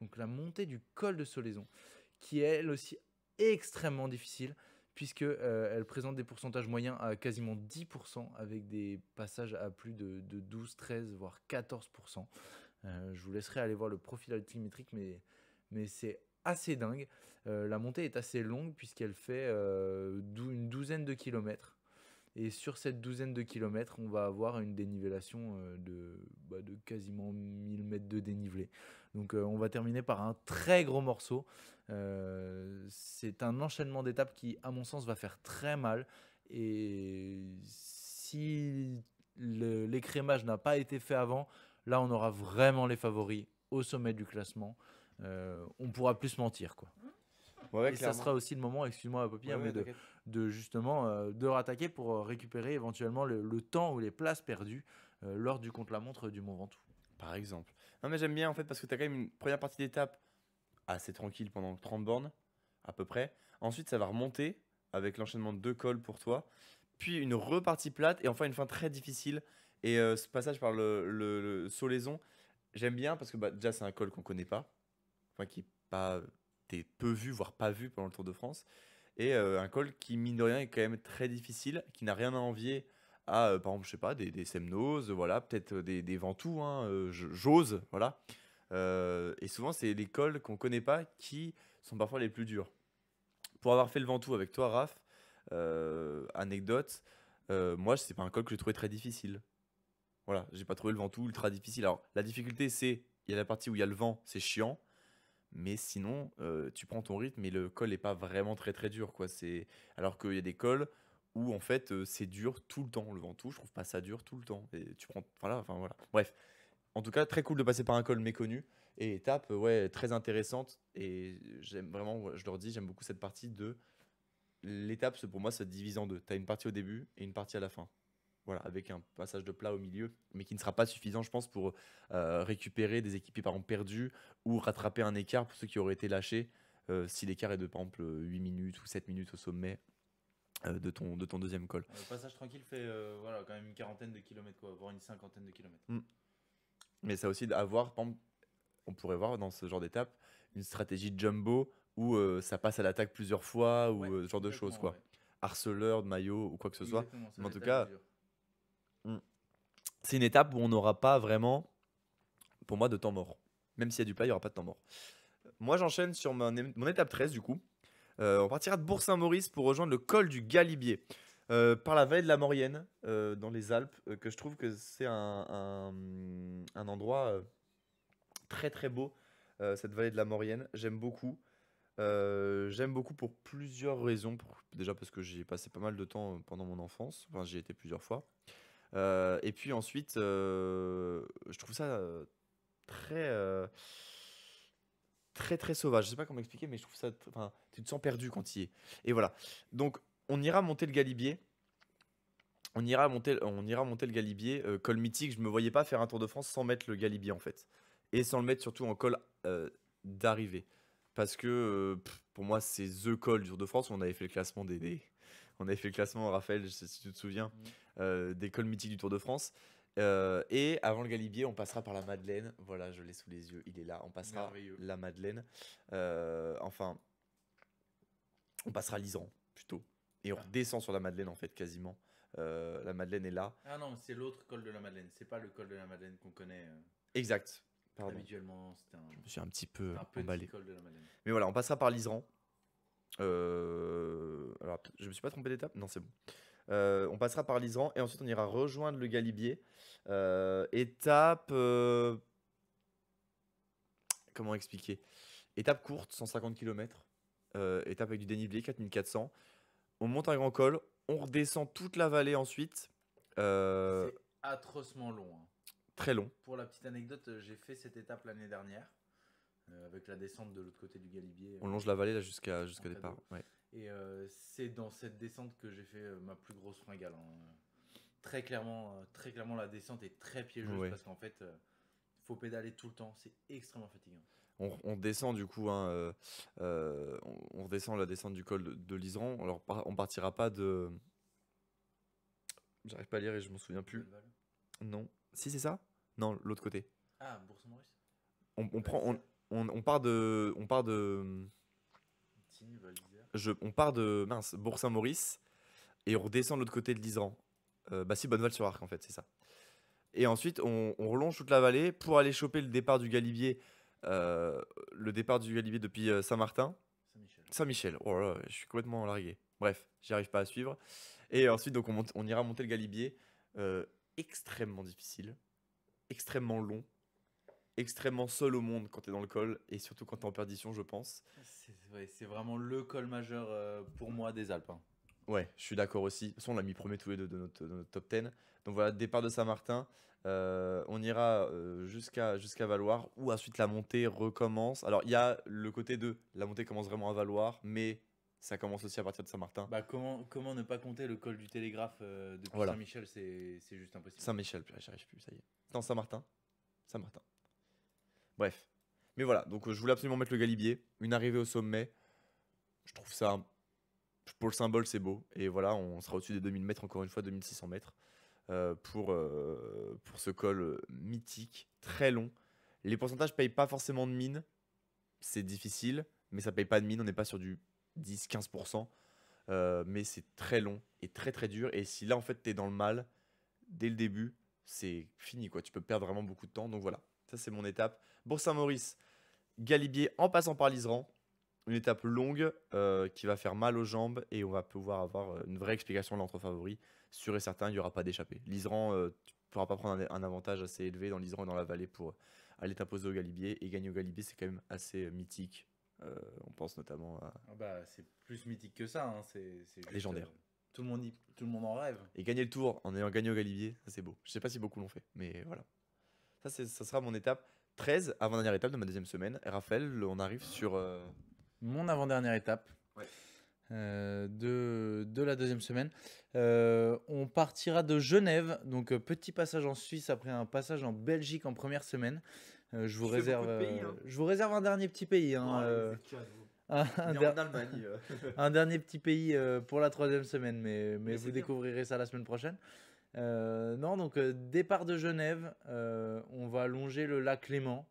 donc la montée du col de Solaison, qui est elle aussi extrêmement difficile puisque elle présente des pourcentages moyens à quasiment 10% avec des passages à plus de 12, 13 voire 14%. Je vous laisserai aller voir le profil altimétrique, mais c'est assez dingue. La montée est assez longue puisqu'elle fait une douzaine de kilomètres. Et sur cette douzaine de kilomètres, on va avoir une dénivellation de quasiment 1000 mètres de dénivelé. Donc on va terminer par un très gros morceau. C'est un enchaînement d'étapes qui, à mon sens, va faire très mal. Et si l'écrémage n'a pas été fait avant, là on aura vraiment les favoris au sommet du classement. On pourra plus se mentir, quoi. Ouais, Et ça sera aussi le moment, excuse-moi Poppy, Ouais, mais t'inquiète. de justement de rattaquer pour récupérer éventuellement le temps ou les places perdues lors du contre-la-montre du Mont Ventoux. Par exemple. Non, mais j'aime bien en fait parce que tu as quand même une première partie d'étape assez tranquille pendant 30 bornes, à peu près. Ensuite, ça va remonter avec l'enchaînement de 2 cols pour toi. Puis une repartie plate et enfin une fin très difficile. Et ce passage par le Solaison, j'aime bien parce que bah, déjà, c'est un col qu'on connaît pas. Enfin, qui est pas. T'es peu vu, voire pas vu pendant le Tour de France. Et un col qui, mine de rien, est quand même très difficile, qui n'a rien à envier à, par exemple, je sais pas, des Semnoz, voilà, peut-être des Ventous, hein, j'ose, voilà. Et souvent, c'est les cols qu'on connaît pas qui sont parfois les plus durs. Pour avoir fait le Ventoux avec toi, Raph, anecdote, moi, c'est pas un col que j'ai trouvé très difficile. Voilà, j'ai pas trouvé le Ventoux ultra difficile. Alors, la difficulté, c'est, il y a la partie où il y a le vent, c'est chiant. Mais sinon, tu prends ton rythme et le col n'est pas vraiment très très dur, quoi. Alors qu'il y a des cols où en fait c'est dur tout le temps. Le Ventoux, je trouve pas ça dur tout le temps. Et tu prends, voilà, enfin voilà. Bref, en tout cas, très cool de passer par un col méconnu et étape, ouais, très intéressante. Et j'aime vraiment, ouais, je leur dis, j'aime beaucoup cette partie de l'étape. Pour moi, ça se divise en deux. Tu as une partie au début et une partie à la fin. Voilà, avec un passage de plat au milieu, mais qui ne sera pas suffisant, je pense, pour récupérer des équipiers par exemple perdus ou rattraper un écart pour ceux qui auraient été lâchés. Si l'écart est de par exemple 8 minutes ou 7 minutes au sommet de ton deuxième col. Le passage tranquille fait voilà, quand même une quarantaine de kilomètres, quoi, voire une cinquantaine de kilomètres. Mais ça aussi, à voir, par exemple, on pourrait voir dans ce genre d'étape une stratégie de jumbo où ça passe à l'attaque plusieurs fois ou Ouais, ce genre de choses, complètement, quoi. ouais. Harceleur, de maillot ou quoi que ce soit. Exactement, ça Mais va en tout être assez cas, dur. mm, c'est une étape où on n'aura pas vraiment, pour moi, de temps mort. Même s'il y a du plat, il n'y aura pas de temps mort. Moi, j'enchaîne sur mon étape 13, du coup. On partira de Bourg-Saint-Maurice pour rejoindre le col du Galibier, par la vallée de la Maurienne, dans les Alpes, que je trouve que c'est un endroit très très beau, cette vallée de la Maurienne. J'aime beaucoup. J'aime beaucoup pour plusieurs raisons. Déjà parce que j'y ai passé pas mal de temps pendant mon enfance. Enfin, j'y ai été plusieurs fois. Et puis ensuite, je trouve ça très, très très sauvage. Je sais pas comment expliquer, mais je trouve ça. Enfin, tu te sens perdu quand tu y es. Et voilà. Donc, on ira monter le Galibier. On ira monter le Galibier. Col mythique, je me voyais pas faire un Tour de France sans mettre le Galibier en fait. Et sans le mettre surtout en col d'arrivée. Parce que pour moi, c'est the col du Tour de France. On avait fait le classement on avait fait le classement, Raphaël, je sais si tu te souviens, des cols mythiques du Tour de France. Et avant le Galibier, on passera par la Madeleine. Voilà, je l'ai sous les yeux, il est là. On passera Merveilleux. la Madeleine. Enfin, on passera l'Iseran plutôt. Et on Ah. redescend sur la Madeleine en fait, quasiment. La Madeleine est là. Ah non, c'est l'autre col de la Madeleine. C'est pas le col de la Madeleine qu'on connaît Exact. Pardon. habituellement. Je me suis un petit peu un petit emballé. col de la Madeleine. Mais voilà, on passera par l'Iseran. Alors, je me suis pas trompé d'étape? Non, c'est bon. On passera par l'Isran et ensuite on ira rejoindre le Galibier. Étape. Comment expliquer? Étape courte, 150 km. Étape avec du dénivelé, 4400. On monte un grand col, on redescend toute la vallée ensuite. Euh, C'est atrocement long, hein. Très long. Pour la petite anecdote, j'ai fait cette étape l'année dernière, avec la descente de l'autre côté du Galibier, On longe la vallée là en jusqu'au départ. cadeau. Ouais. Et c'est dans cette descente que j'ai fait ma plus grosse fringale, hein. Très clairement, la descente est très piégeuse Ouais. parce qu'en fait, faut pédaler tout le temps. C'est extrêmement fatigant. On descend du coup, hein, on redescend la descente du col de l'Isran. Alors on partira pas de. J'arrive pas à lire et je m'en souviens plus. Belleval. Non. Si c'est ça? Non, l'autre côté. Ah, Bourg-Saint-Maurice. On Val prend, d'Isère. on part de, Tignes, Val d'Isère. on part de mince, Bourg-Saint-Maurice et on redescend de l'autre côté de l'Isran. Bah si, Bonneval-sur-Arc en fait, c'est ça. Et ensuite, on relonge toute la vallée pour aller choper le départ du Galibier. Le départ du Galibier depuis Saint-Martin. Saint-Michel. Saint-Michel. Oh là là, je suis complètement largué. Bref, j'y arrive pas à suivre. Et ensuite, donc, on ira monter le Galibier. Extrêmement difficile, extrêmement long, extrêmement seul au monde quand tu es dans le col. Et surtout quand tu es en perdition, je pense. C'est vraiment le col majeur pour moi des Alpes, hein. Ouais, je suis d'accord aussi. De toute façon, on l'a mis premier tous les deux de notre top 10. Donc voilà, départ de Saint-Martin. On ira jusqu'à Valloire, où ensuite la montée recommence. Alors, il y a le côté de la montée commence vraiment à Valloire, mais ça commence aussi à partir de Saint-Martin. Bah, comment ne pas compter le col du Télégraphe depuis Voilà. Saint-Michel, c'est juste impossible. Saint-Michel, j'arrive plus, ça y est. Non, Saint-Martin. Saint-Martin. Bref. Mais voilà, donc je voulais absolument mettre le Galibier. Une arrivée au sommet. Je trouve ça. Pour le symbole, c'est beau. Et voilà, on sera au-dessus des 2000 mètres, encore une fois, 2600 mètres. Pour ce col mythique, très long. Les pourcentages payent pas forcément de mine. C'est difficile, mais ça paye pas de mine. On n'est pas sur du 10-15%. Mais c'est très long et très très dur. Et si là, en fait, tu es dans le mal, dès le début, c'est fini, quoi. Tu peux perdre vraiment beaucoup de temps. Donc voilà, ça c'est mon étape. Bourg-Saint-Maurice, Galibier en passant par l'Isran. Une étape longue qui va faire mal aux jambes et on va pouvoir avoir une vraie explication de l'entre favori. Sûr et certain, il n'y aura pas d'échappée. L'Isran, tu ne pourras pas prendre un avantage assez élevé dans l'Isran et dans la vallée pour aller t'imposer au Galibier. Et gagner au Galibier, c'est quand même assez mythique. On pense notamment à Ah bah, c'est plus mythique que ça, hein. C'est juste, légendaire. tout le monde en rêve. Et gagner le tour en ayant gagné au Galibier, ça c'est beau. Je sais pas si beaucoup l'ont fait, mais voilà. Ça sera mon étape 13, avant-dernière étape de ma deuxième semaine. Et Raphaël, on arrive sur. Mon avant-dernière étape Ouais. de la deuxième semaine. On partira de Genève, donc petit passage en Suisse après un passage en Belgique en première semaine. Je vous Tu fais réserve, beaucoup de pays, hein. je vous réserve un dernier petit pays, hein, un, Il est der- en Allemagne. un dernier petit pays pour la troisième semaine, mais Mais vous c'est bien. découvrirez ça la semaine prochaine. Non, donc départ de Genève, on va longer le lac Léman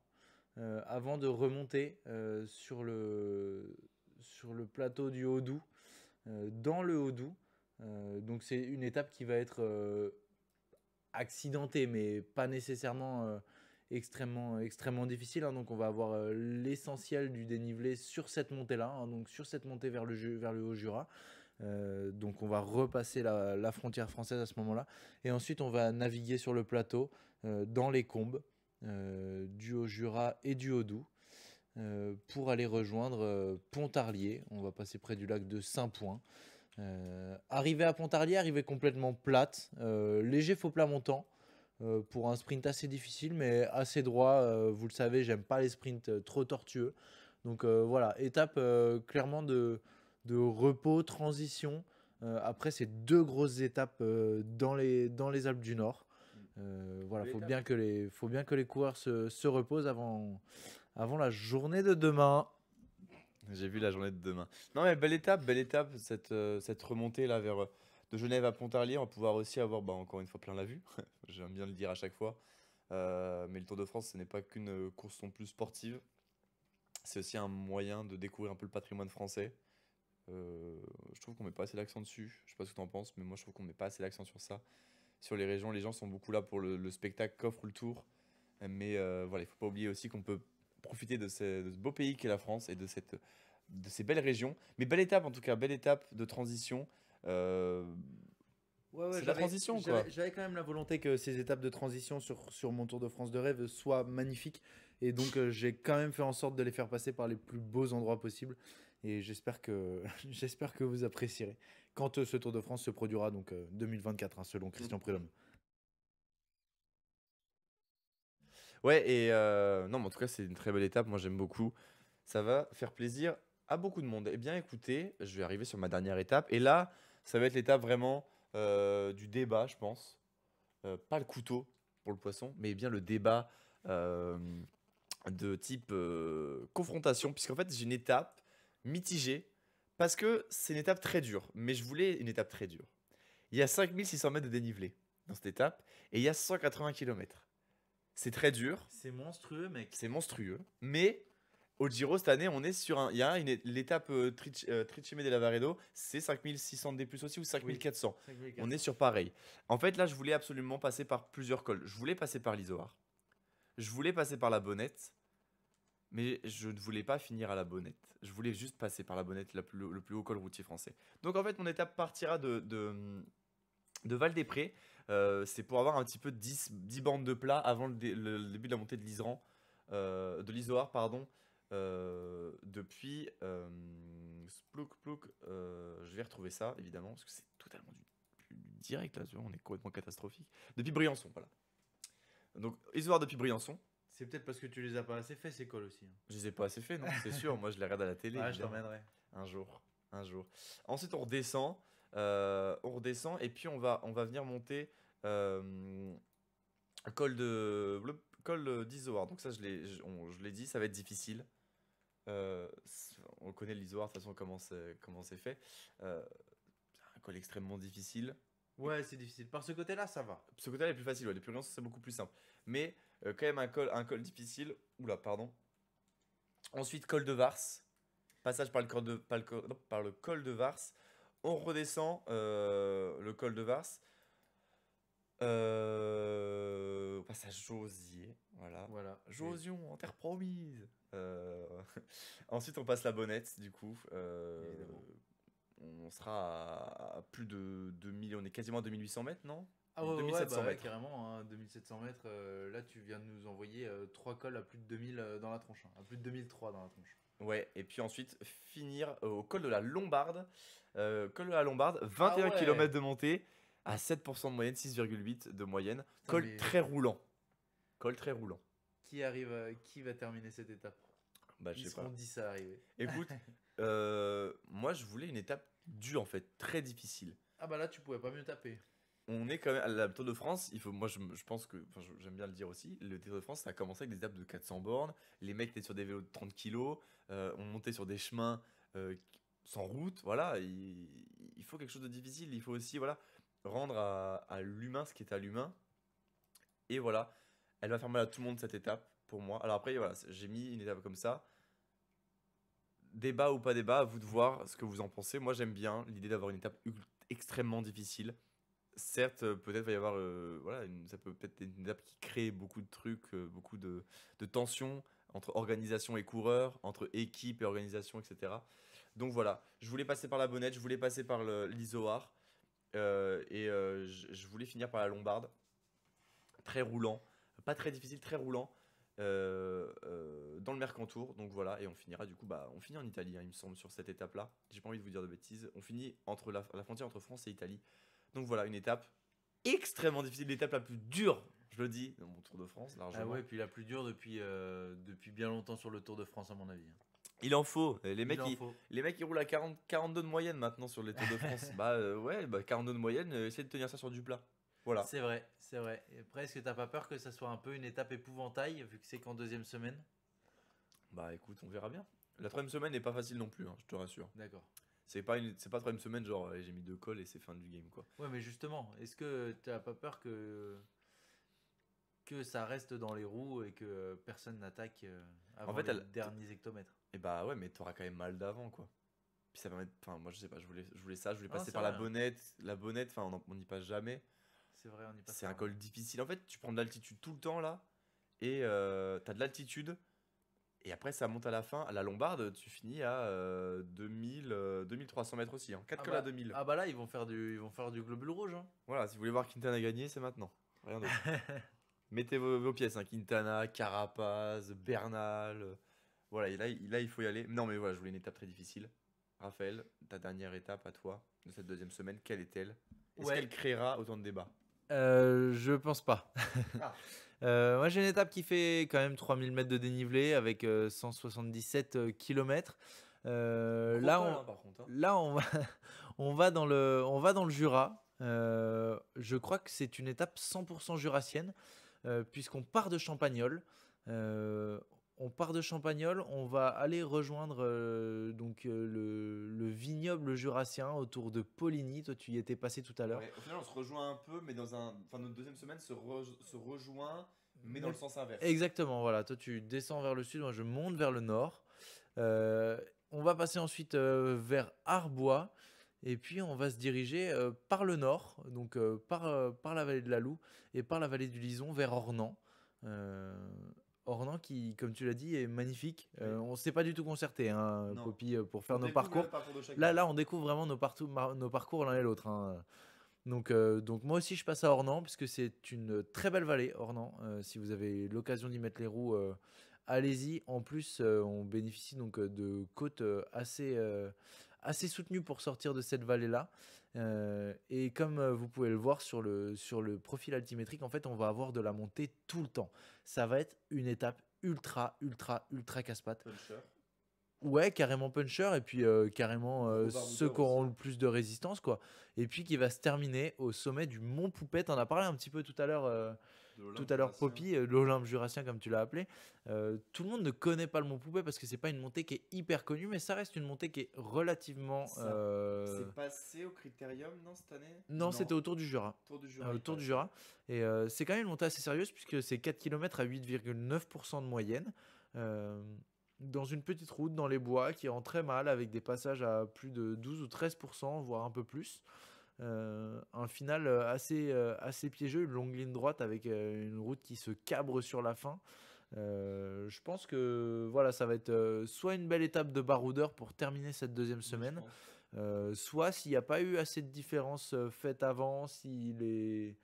avant de remonter sur le plateau du Haut-Doubs, dans le Haut-Doubs. Donc c'est une étape qui va être accidentée, mais pas nécessairement extrêmement difficile, hein. Donc on va avoir l'essentiel du dénivelé sur cette montée-là, hein, donc sur cette montée vers le Haut-Jura. Donc on va repasser la frontière française à ce moment-là. Et ensuite on va naviguer sur le plateau dans les combes du Haut-Jura et du Haut-Doubs pour aller rejoindre Pontarlier. On va passer près du lac de Saint-Point. Arrivé à Pontarlier, arrivée complètement plate, léger faux plat montant. Pour un sprint assez difficile mais assez droit. Vous le savez, j'aime pas les sprints trop tortueux. Donc voilà, étape clairement de repos, transition. Après ces deux grosses étapes dans les Alpes du Nord. Voilà, faut bien que les coureurs se reposent avant la journée de demain. J'ai vu la journée de demain. Non mais belle étape, cette remontée là vers de Genève à Pontarlier. On va pouvoir aussi avoir, bah, encore une fois, plein la vue. J'aime bien le dire à chaque fois. Mais le Tour de France, ce n'est pas qu'une course non plus sportive. C'est aussi un moyen de découvrir un peu le patrimoine français. Je trouve qu'on met pas assez l'accent dessus. Je sais pas ce que tu en penses, mais moi je trouve qu'on met pas assez l'accent sur ça. Sur les régions, les gens sont beaucoup là pour le spectacle qu'offre le Tour. Mais voilà, il faut pas oublier aussi qu'on peut profiter de ce beau pays qu'est la France et de cette de ces belles régions. Mais belle étape en tout cas, belle étape de transition. Euh, Ouais, ouais, c'est de la transition quoi. j'avais quand même la volonté que ces étapes de transition sur mon Tour de France de rêve soient magnifiques. Et donc, j'ai quand même fait en sorte de les faire passer par les plus beaux endroits possibles. Et j'espère que, j'espère que vous apprécierez. Quand ce Tour de France se produira, donc 2024, hein, selon Mm. Christian Prudhomme. Ouais, et non, mais en tout cas, c'est une très belle étape. Moi, j'aime beaucoup. Ça va faire plaisir à beaucoup de monde. Eh bien, écoutez, je vais arriver sur ma dernière étape. Et là, ça va être l'étape vraiment du débat, je pense. Pas le couteau pour le poisson, mais bien le débat euh, de type confrontation. Puisqu'en fait, j'ai une étape mitigée. Parce que c'est une étape très dure. Mais je voulais une étape très dure. Il y a 5600 mètres de dénivelé dans cette étape. Et il y a 180 kilomètres. C'est très dur. C'est monstrueux, mec. C'est monstrueux. Mais au Giro, cette année, on est sur un. Il y a l'étape Tricime de Lavaredo, c'est 5600 D plus aussi ou Oui, 5400. On est 5400. sur pareil. En fait, là, je voulais absolument passer par plusieurs cols. Je voulais passer par l'Izoard. Je voulais passer par la Bonnette. Mais je ne voulais pas finir à la Bonnette. Je voulais juste passer par la Bonnette, le plus haut col routier français. Donc, en fait, mon étape partira de Val-des-Prés. C'est pour avoir un petit peu 10 bandes de plat avant le début de la montée de l'Iseran, de l'Izoard, pardon. Depuis Splouk Plouk, je vais retrouver ça évidemment parce que c'est totalement du direct là, tu vois, on est complètement catastrophique. Depuis Briançon, voilà. Donc Izoard depuis Briançon. C'est peut-être parce que tu les as pas assez fait, ces cols aussi, hein. Je les ai pas assez fait, non, c'est sûr. Moi, je les regarde à la télé, Ouais, je évidemment. t'emmènerai. Un jour, un jour. Ensuite, on redescend et puis on va venir monter le col d'Izoard. Donc ça, je l'ai dit, ça va être difficile. On connaît l'Izoard, de toute façon, comment c'est fait. C'est un col extrêmement difficile. Ouais, c'est difficile. Par ce côté-là, ça va. Ce côté-là est plus facile, ouais. Depuis Lens, c'est beaucoup plus simple. Mais quand même un col difficile. Oula, pardon. Ensuite, col de Vars. Passage par le col non, par le col de Vars. On redescend le col de Vars. Passage Josier, voilà. Voilà. Josion, en terre promise. Ensuite, on passe la Bonnette, du coup. Évidemment. On sera à plus de 2000, on est quasiment à 2800 mètres, non? Ah ouais, ouais, ouais, 2700 bah ouais, mètres. carrément, hein, 2700 mètres. Là, tu viens de nous envoyer 3 cols à plus de 2000 dans la tronche, hein, à plus de 2003 dans la tronche. Ouais, et puis ensuite, finir au col de la Lombarde. Col de la Lombarde, Ah 21 ouais. km de montée, à 7% de moyenne, 6,8 de moyenne. Putain, Col mais très roulant. Col très roulant. qui va terminer cette étape? Bah, je Ils sais seront pas. 10 à arriver. Écoute, moi je voulais une étape dure en fait, très difficile. Ah bah là, tu pouvais pas mieux taper. On est quand même à la Tour de France, moi je pense que, enfin, j'aime bien le dire aussi, le Tour de France ça a commencé avec des étapes de 400 bornes, les mecs étaient sur des vélos de 30 kilos, on montait sur des chemins sans route, voilà, il faut quelque chose de difficile, il faut aussi voilà, rendre à l'humain ce qui est à l'humain, et voilà, elle va faire mal à tout le monde cette étape pour moi. Alors après voilà, j'ai mis une étape comme ça, débat ou pas débat, à vous de voir ce que vous en pensez. Moi, j'aime bien l'idée d'avoir une étape extrêmement difficile. Certes, peut-être va y avoir, voilà, ça peut peut-être être une étape qui crée beaucoup de trucs, beaucoup de tensions entre organisation et coureurs, entre équipe et organisation, etc. Donc voilà, je voulais passer par la Bonnette, je voulais passer par l'Izoard, et je voulais finir par la Lombarde, très roulant, pas très difficile, très roulant, dans le Mercantour. Donc voilà, et on finira du coup, bah, on finit en Italie, hein, il me semble, sur cette étape-là. J'ai pas envie de vous dire de bêtises. On finit entre la frontière entre France et Italie. Donc voilà, une étape extrêmement difficile, l'étape la plus dure, je le dis, dans mon Tour de France, Ah largement. ouais, puis la plus dure depuis bien longtemps sur le Tour de France, à mon avis, hein. Il en faut. Les Il mecs, en ils, faut. les mecs, ils roulent à 42 de moyenne maintenant sur les Tours de France. Bah ouais, bah 42 de moyenne, essayez de tenir ça sur du plat. Voilà. C'est vrai, c'est vrai. Et après, est-ce que t'as pas peur que ça soit un peu une étape épouvantail, vu que c'est qu'en deuxième semaine? Bah écoute, on verra bien. La troisième semaine n'est pas facile non plus, hein, je te rassure. D'accord. C'est pas troisième semaine, genre j'ai mis 2 cols et c'est fin du game quoi. Ouais, mais justement, est-ce que t'as pas peur que ça reste dans les roues et que personne n'attaque En avant fait, les derniers hectomètres? et bah ouais, mais t'auras quand même mal d'avant quoi. Puis ça permet, enfin moi je sais pas, je voulais ça, je voulais Ah, passer c'est par vrai, la hein. Bonnette, enfin on n'y passe jamais. C'est vrai, on y C'est un passera. col difficile. En fait, tu prends de l'altitude tout le temps là et t'as de l'altitude Et après, ça monte à la fin. À la Lombarde, tu finis à 2300 mètres aussi. Hein. 4 cols à 2000. Ah bah là, ils vont faire du globule rouge, hein. Voilà, si vous voulez voir Quintana gagner, c'est maintenant. Rien d'autre. Mettez vos pièces. Hein. Quintana, Carapaz, Bernal. Voilà, et là, il faut y aller. Non, mais voilà, je voulais une étape très difficile. Raphaël, ta dernière étape à toi de cette deuxième semaine, quelle est-elle? Est-ce Ouais. qu'elle créera autant de débats? Je pense pas. Ah, Moi, j'ai une étape qui fait quand même 3000 mètres de dénivelé avec 177 km. gros Là, col, on, hein, par contre. Hein. là, on va, on va dans le Jura. Je crois que c'est une étape 100% jurassienne, puisqu'on part de Champagnole. On part de Champagnole, on va aller rejoindre le vignoble jurassien autour de Poligny. Toi, tu y étais passé tout à l'heure. Ouais, au final, on se rejoint un peu, mais enfin, notre deuxième semaine se rejoint, mais dans Mais- le sens inverse. Exactement, voilà. Toi, tu descends vers le sud, moi, je monte vers le nord. Euh, on va passer ensuite vers Arbois. Et puis, on va se diriger par le nord, donc par la vallée de la Loue et par la vallée du Lison vers Ornans. Euh, Ornans qui, comme tu l'as dit, est magnifique. Oui. On ne s'est pas du tout concerté, hein, Non. Poppy, pour faire On nos découvre parcours. le parcours de chacun. Là, on découvre vraiment nos parcours l'un et l'autre, hein. Donc moi aussi je passe à Ornans puisque c'est une très belle vallée, Ornans. Si vous avez l'occasion d'y mettre les roues, allez-y. En plus, on bénéficie donc de côtes assez soutenues pour sortir de cette vallée-là. Et comme vous pouvez le voir sur le profil altimétrique, en fait, on va avoir de la montée tout le temps. Ça va être une étape ultra casse-pattes. Puncher. Ouais, carrément puncher et puis carrément Gros ceux baroudeur qui auront aussi. le plus de résistance, quoi. Et puis qui va se terminer au sommet du Mont Poupette. On a parlé un petit peu tout à l'heure, De l'Olympe jurassien. Poppy, l'Olympe jurassien comme tu l'as appelé. Tout le monde ne connaît pas le Mont Poupette parce que c'est pas une montée qui est hyper connue, mais ça reste une montée qui est relativement. C'est passé au Critérium, non, cette année? Non, c'était autour du Jura. Tour du Jura. il Autour du passe. Jura. Et c'est quand même une montée assez sérieuse puisque c'est 4 km à 8,9% de moyenne. Euh, Dans une petite route dans les bois qui rend très mal avec des passages à plus de 12 ou 13%, voire un peu plus. Un final assez piégeux, une longue ligne droite avec une route qui se cabre sur la fin. Je pense que voilà, ça va être soit une belle étape de baroudeur pour terminer cette deuxième Oui, je semaine, pense. soit s'il n'y a pas eu assez de différences faites avant, si les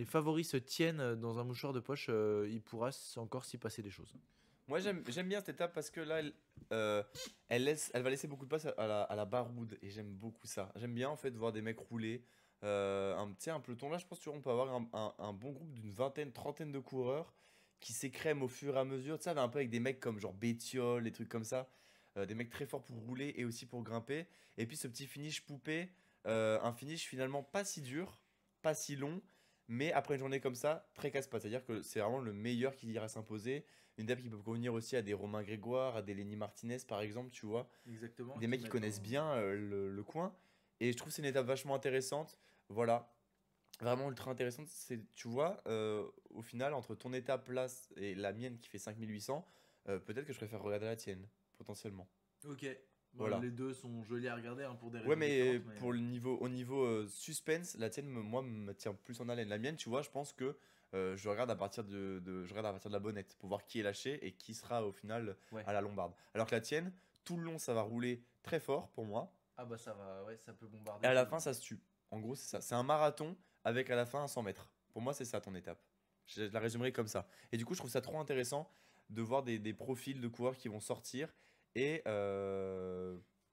favoris se tiennent dans un mouchoir de poche, il pourra encore s'y passer des choses. Moi, j'aime bien cette étape parce que là, elle va laisser beaucoup de place à la baroude et j'aime beaucoup ça. J'aime bien en fait voir des mecs rouler. Tu sais, un peloton là, je pense qu'on peut avoir un bon groupe d'une vingtaine, trentaine de coureurs qui s'écrèment au fur et à mesure. Tu sais, un peu avec des mecs comme genre Bétiol, des trucs comme ça. Des mecs très forts pour rouler et aussi pour grimper. Et puis ce petit finish poupée, un finish finalement pas si dur, pas si long, mais après une journée comme ça, très casse-pattes. C'est-à-dire que c'est vraiment le meilleur qui ira s'imposer. Une étape qui peut convenir aussi à des Romain Grégoire, à des Lenny Martinez par exemple, tu vois. Exactement. Des mecs qui connaissent bien le coin. Et je trouve que c'est une étape vachement intéressante. Voilà, vraiment ultra intéressante. Tu vois, au final, entre ton étape là et la mienne qui fait 5800, peut-être que je préfère regarder la tienne, potentiellement. Ok. Voilà. Les deux sont jolis à regarder hein, pour des raisons Ouais, mais différentes. pour au niveau suspense, la tienne, moi, me tient plus en haleine. La mienne, tu vois, je pense que je regarde à partir je regarde à partir de la bonnette pour voir qui est lâché et qui sera au final Ouais. à la Lombarde. Alors que la tienne, tout le long, ça va rouler très fort pour moi. Ah bah ça va, ouais, ça peut bombarder. Et à la fin, ça se tue. En gros, c'est ça. C'est un marathon avec à la fin un 100 mètres. Pour moi, c'est ça ton étape. Je la résumerai comme ça. Et du coup, je trouve ça trop intéressant de voir des profils de coureurs qui vont sortir. Et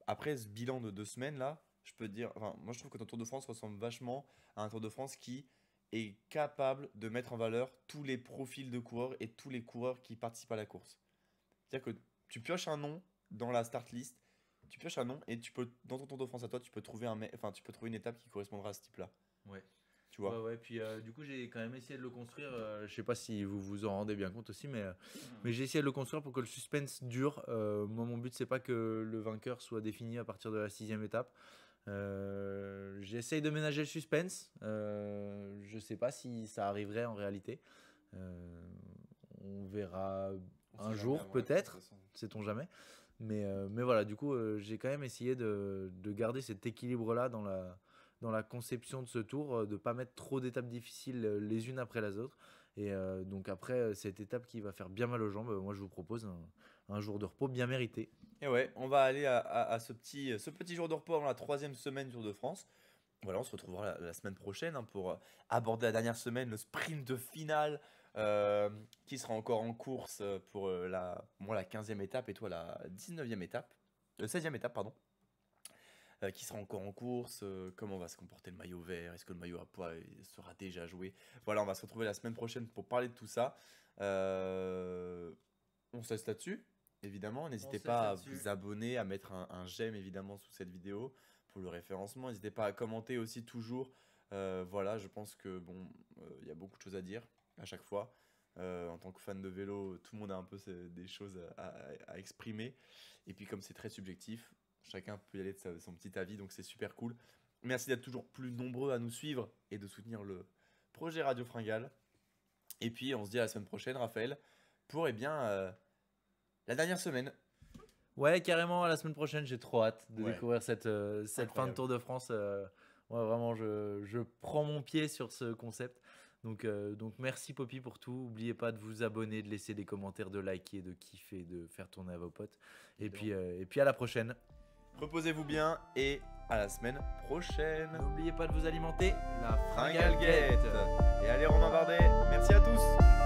après ce bilan de 2 semaines là, je peux te dire, enfin, moi je trouve que ton Tour de France ressemble vachement à un Tour de France qui est capable de mettre en valeur tous les profils de coureurs et tous les coureurs qui participent à la course. C'est-à-dire que tu pioches un nom dans la start list, tu pioches un nom et tu peux, dans ton Tour de France à toi, tu peux trouver tu peux trouver une étape qui correspondra à ce type-là. Ouais. Tu vois. Ouais, puis du coup, j'ai quand même essayé de le construire. Je sais pas si vous vous en rendez bien compte aussi, mais j'ai essayé de le construire pour que le suspense dure. Moi, mon but, c'est pas que le vainqueur soit défini à partir de la 6e étape. J'essaye de ménager le suspense. Je sais pas si ça arriverait en réalité. On verra On un sait jour, jamais, ouais, de peut-être. toute façon. Sait-on jamais. Mais voilà, du coup, j'ai quand même essayé de garder cet équilibre-là dans la conception de ce tour, de pas mettre trop d'étapes difficiles les unes après les autres. Et donc après cette étape qui va faire bien mal aux jambes, moi je vous propose un jour de repos bien mérité. Et ouais, on va aller à ce petit jour de repos avant la 3e semaine Tour de France. Voilà, on se retrouvera la semaine prochaine hein, pour aborder la dernière semaine, le sprint final qui sera encore en course pour moi, la 15e étape et toi la 19e étape, 16e étape, pardon, qui sera encore en course, comment va se comporter le maillot vert, est-ce que le maillot à poids sera déjà joué. Voilà, on va se retrouver la semaine prochaine pour parler de tout ça. On se laisse là-dessus, évidemment. N'hésitez se laisse pas à là-dessus. vous abonner, à mettre un j'aime évidemment sous cette vidéo pour le référencement. N'hésitez pas à commenter aussi toujours. Voilà, je pense que bon, il y a beaucoup de choses à dire à chaque fois. En tant que fan de vélo, tout le monde a un peu des choses à exprimer. Et puis comme c'est très subjectif, chacun peut y aller de son petit avis, donc c'est super cool. Merci d'être toujours plus nombreux à nous suivre et de soutenir le projet Radio Fringale. Et puis on se dit à la semaine prochaine, Raphaël, pour la dernière semaine. Ouais, carrément, à la semaine prochaine, j'ai trop hâte de Ouais. découvrir cette fin de Incroyable. Tour de France. Ouais, vraiment, je prends mon pied sur ce concept. Donc merci Poppy pour tout. N'oubliez pas de vous abonner, de laisser des commentaires, de liker, de kiffer, de faire tourner à vos potes. Et puis à la prochaine. Reposez-vous bien et à la semaine prochaine. N'oubliez pas de vous alimenter. La Fringale Fringale Guette. Et allez Romain Bardet, merci à tous.